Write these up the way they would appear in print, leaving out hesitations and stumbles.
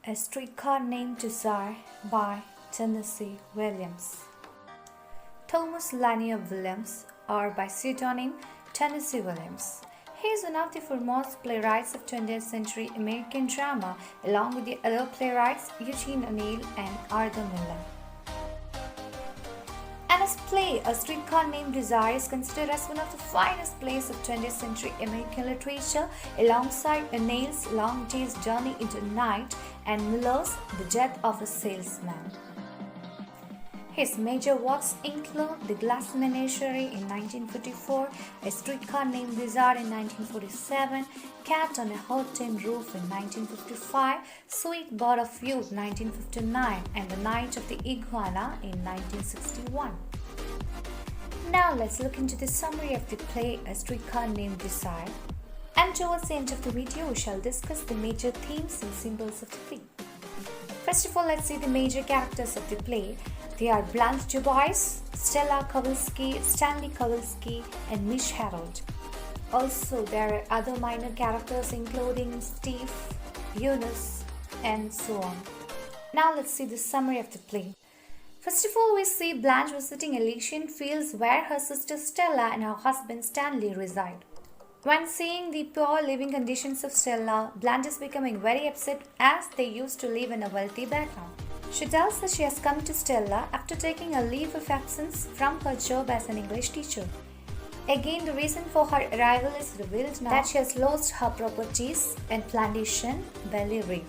A Streetcar Named Desire by Tennessee Williams. Thomas Lanier Williams, or by pseudonym Tennessee Williams. He is one of the foremost playwrights of 20th century American drama, along with the other playwrights Eugene O'Neill and Arthur Miller. And his play, A Streetcar Named Desire, is considered as one of the finest plays of 20th century American literature, alongside O'Neill's Long Day's Journey into Night and Miller's The Death of a Salesman. His major works include The Glass Menagerie in 1944, A Streetcar Named Desire in 1947, Cat on a Hot Tin Roof in 1955, Sweet Bird of Youth 1959, and The Night of the Iguana in 1961. Now let's look into the summary of the play A Streetcar Named Desire, and towards the end of the video we shall discuss the major themes and symbols of the play. First of all, let's see the major characters of the play. They are Blanche Dubois, Stella Kowalski, Stanley Kowalski, and Mish Harold. Also, there are other minor characters including Steve, Eunice, and so on. Now let's see the summary of the play. First of all, we see Blanche visiting Elysian Fields where her sister Stella and her husband Stanley reside. When seeing the poor living conditions of Stella, Blanche is becoming very upset as they used to live in a wealthy background. She tells that she has come to Stella after taking a leave of absence from her job as an English teacher. Again, the reason for her arrival is revealed now that she has lost her properties and plantation, Belly Reef.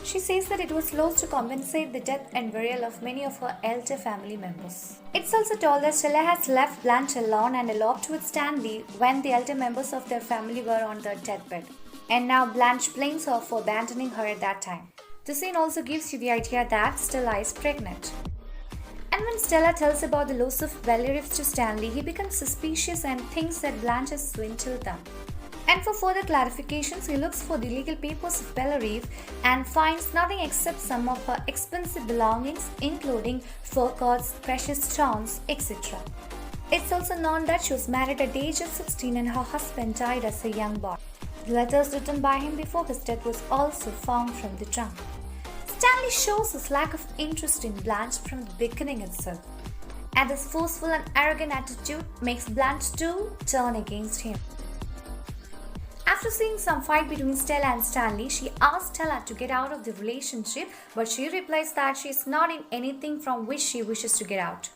She says that it was lost to compensate the death and burial of many of her elder family members. It's also told that Stella has left Blanche alone and eloped with Stanley when the elder members of their family were on their deathbed. And now Blanche blames her for abandoning her at that time. The scene also gives you the idea that Stella is pregnant. And when Stella tells about the loss of Belly Reef to Stanley, he becomes suspicious and thinks that Blanche has swindled them. And for further clarifications, he looks for the legal papers of Belly Reef and finds nothing except some of her expensive belongings, including fur coats, precious stones, etc. It's also known that she was married at the age of 16 and her husband died as a young boy. The letters written by him before his death was also found from the trunk. Stanley shows his lack of interest in Blanche from the beginning itself, and this forceful and arrogant attitude makes Blanche too turn against him. After seeing some fight between Stella and Stanley, she asks Stella to get out of the relationship, but she replies that she is not in anything from which she wishes to get out.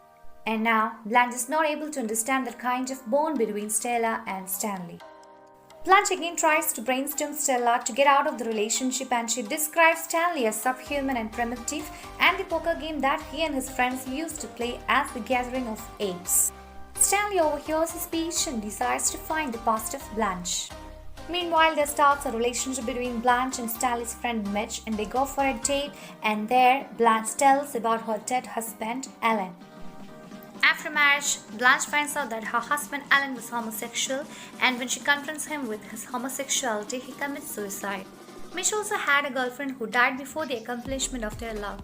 And now, Blanche is not able to understand the kind of bond between Stella and Stanley. Blanche again tries to brainstorm Stella to get out of the relationship, and she describes Stanley as subhuman and primitive and the poker game that he and his friends used to play as the gathering of apes. Stanley overhears his speech and decides to find the past of Blanche. Meanwhile, there starts a relationship between Blanche and Stanley's friend Mitch, and they go for a date, and there Blanche tells about her dead husband, Alan. After marriage, Blanche finds out that her husband Alan was homosexual, and when she confronts him with his homosexuality, he commits suicide. Mitch also had a girlfriend who died before the accomplishment of their love.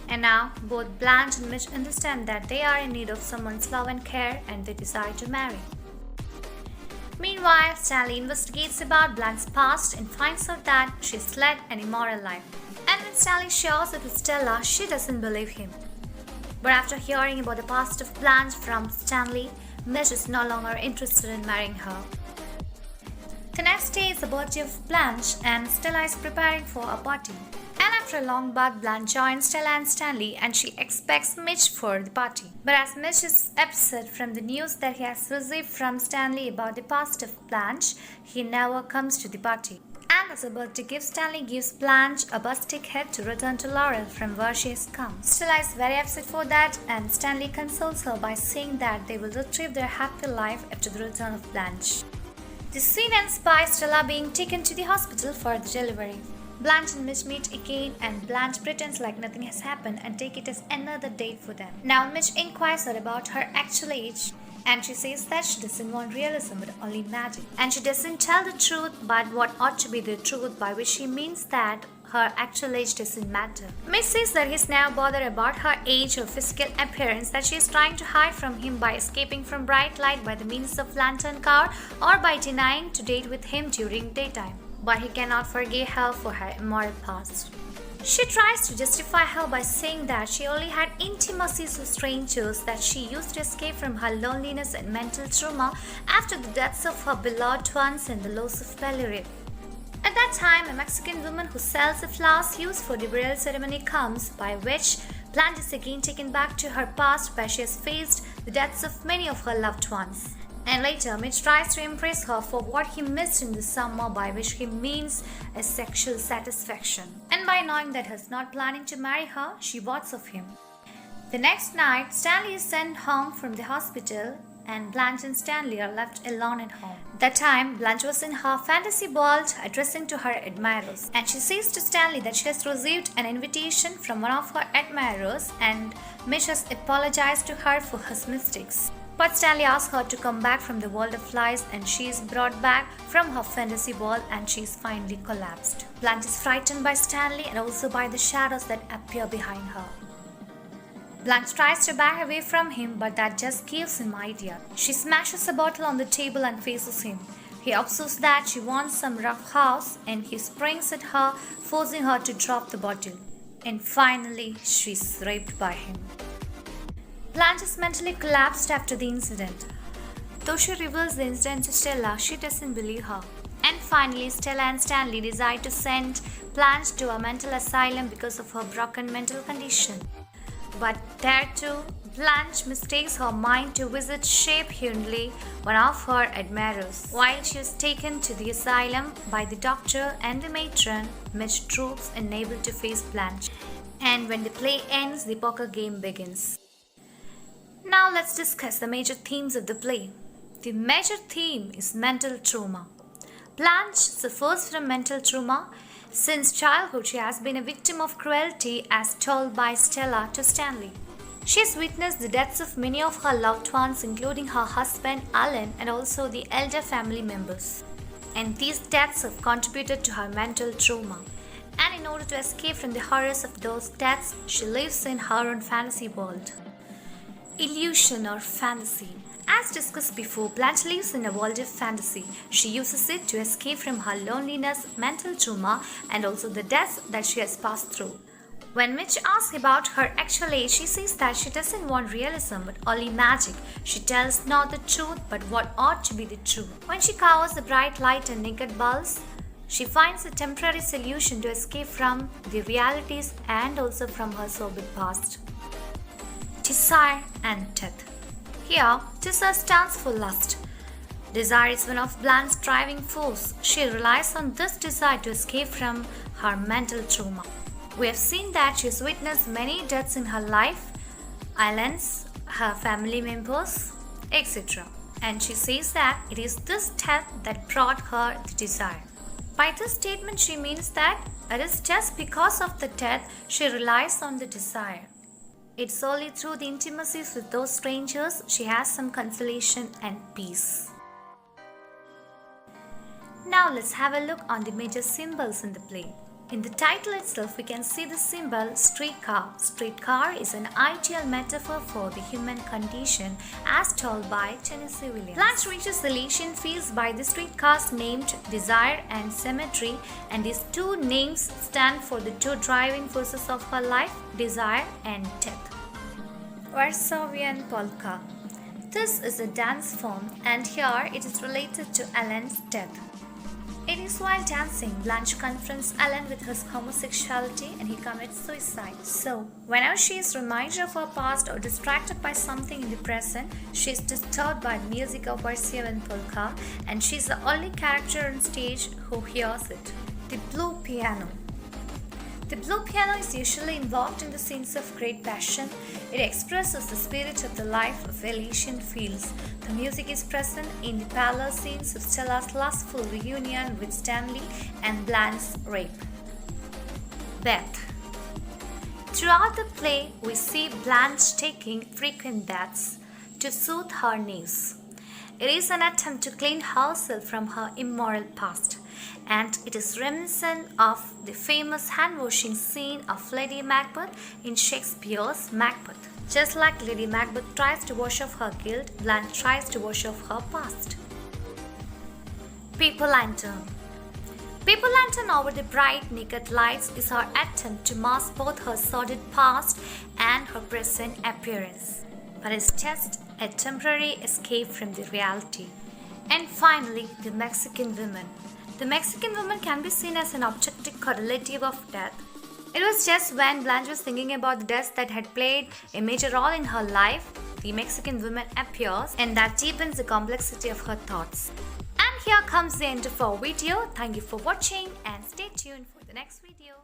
And now, both Blanche and Mitch understand that they are in need of someone's love and care, and they decide to marry. Meanwhile, Stanley investigates about Blanche's past and finds out that she's led an immoral life. And when Stanley shares it with Stella, she doesn't believe him. But after hearing about the past of Blanche from Stanley, Mitch is no longer interested in marrying her. The next day is the birthday of Blanche, and Stella is preparing for a party. And after a long bath, Blanche joins Stella and Stanley, and she expects Mitch for the party. But as Mitch is upset from the news that he has received from Stanley about the past of Blanche, he never comes to the party. And as a birthday gift, Stanley gives Blanche a bus ticket to return to Laurel from where she has come. Stella is very upset for that, and Stanley consoles her by saying that they will retrieve their happy life after the return of Blanche. The scene ends by Stella being taken to the hospital for the delivery. Blanche and Mitch meet again, and Blanche pretends like nothing has happened and take it as another date for them. Now Mitch inquires her about her actual age, and she says that she doesn't want realism but only magic. And she doesn't tell the truth but what ought to be the truth, by which she means that her actual age doesn't matter. Mitch says that he's now bothered about her age or physical appearance, that she is trying to hide from him by escaping from bright light by the means of lantern car or by denying to date with him during daytime. But he cannot forgive her for her immoral past. She tries to justify her by saying that she only had intimacies with strangers, that she used to escape from her loneliness and mental trauma after the deaths of her beloved ones and the loss of Valerie. At that time, a Mexican woman who sells the flowers used for the burial ceremony comes, by which Blanche is again taken back to her past where she has faced the deaths of many of her loved ones. And later, Mitch tries to impress her for what he missed in the summer, by which he means a sexual satisfaction. And by knowing that he's not planning to marry her, she wards of him. The next night, Stanley is sent home from the hospital and Blanche and Stanley are left alone at home. That time, Blanche was in her fantasy world addressing to her admirers, and she says to Stanley that she has received an invitation from one of her admirers and Mitch has apologized to her for his mistakes. But Stanley asks her to come back from the world of lies and she is brought back from her fantasy world and she is finally collapsed. Blanche is frightened by Stanley and also by the shadows that appear behind her. Blanche tries to back away from him, but that just gives him idea. She smashes a bottle on the table and faces him. He observes that she wants some rough house and he springs at her, forcing her to drop the bottle. And finally, she is raped by him. Blanche is mentally collapsed after the incident. Though she reveals the incident to Stella, she doesn't believe her. And finally, Stella and Stanley decide to send Blanche to a mental asylum because of her broken mental condition. But there too, Blanche mistakes her mind to visit Shape Hindley, one of her admirers. While she is taken to the asylum by the doctor and the matron, Mitch droops unable to face Blanche. And when the play ends, the poker game begins. Now let's discuss the major themes of the play. The major theme is mental trauma. Blanche suffers from mental trauma. Since childhood, she has been a victim of cruelty as told by Stella to Stanley. She has witnessed the deaths of many of her loved ones, including her husband Alan and also the elder family members. And these deaths have contributed to her mental trauma. And in order to escape from the horrors of those deaths, she lives in her own fantasy world. Illusion or fantasy. As discussed before, Blanche lives in a world of fantasy. She uses it to escape from her loneliness, mental trauma, and also the deaths that she has passed through. When Mitch asks about her actual age, she says that she doesn't want realism but only magic. She tells not the truth but what ought to be the truth. When she covers the bright light and naked bulbs, she finds a temporary solution to escape from the realities and also from her sordid past. Desire and death. Here, desire stands for lust. Desire is one of Blanche's driving force. She relies on this desire to escape from her mental trauma. We have seen that she has witnessed many deaths in her life, islands, her family members, etc. And she says that it is this death that brought her the desire. By this statement, she means that it is just because of the death she relies on the desire. It's only through the intimacies with those strangers she has some consolation and peace. Now let's have a look on the major symbols in the play. In the title itself, we can see the symbol streetcar. Streetcar is an ideal metaphor for the human condition as told by Tennessee Williams. Blanche reaches the Elysian fields by the streetcars named Desire and Cemetery, and these two names stand for the two driving forces of her life, desire and death. Varsovian polka. This is a dance form and here it is related to Alan's death. It is while dancing, Blanche confronts Alan with his homosexuality and he commits suicide. So, whenever she is reminded of her past or distracted by something in the present, she is disturbed by the music of Varsovian polka and she is the only character on stage who hears it. The blue piano. The blue piano is usually involved in the scenes of great passion. It expresses the spirit of the life of Elysian fields. The music is present in the parlor scenes of Stella's lustful reunion with Stanley and Blanche's rape. Bath. Throughout the play, we see Blanche taking frequent baths to soothe her knees. It is an attempt to clean herself from her immoral past, and it is reminiscent of the famous hand-washing scene of Lady Macbeth in Shakespeare's Macbeth. Just like Lady Macbeth tries to wash off her guilt, Blanche tries to wash off her past. Paper lantern. Paper Lantern over the bright naked lights is her attempt to mask both her sordid past and her present appearance. But it's just a temporary escape from the reality. And finally, the Mexican woman. The Mexican woman can be seen as an objective correlative of death. It was just when Blanche was thinking about the deaths that had played a major role in her life, the Mexican woman appears, and that deepens the complexity of her thoughts. And here comes the end of our video. Thank you for watching and stay tuned for the next video.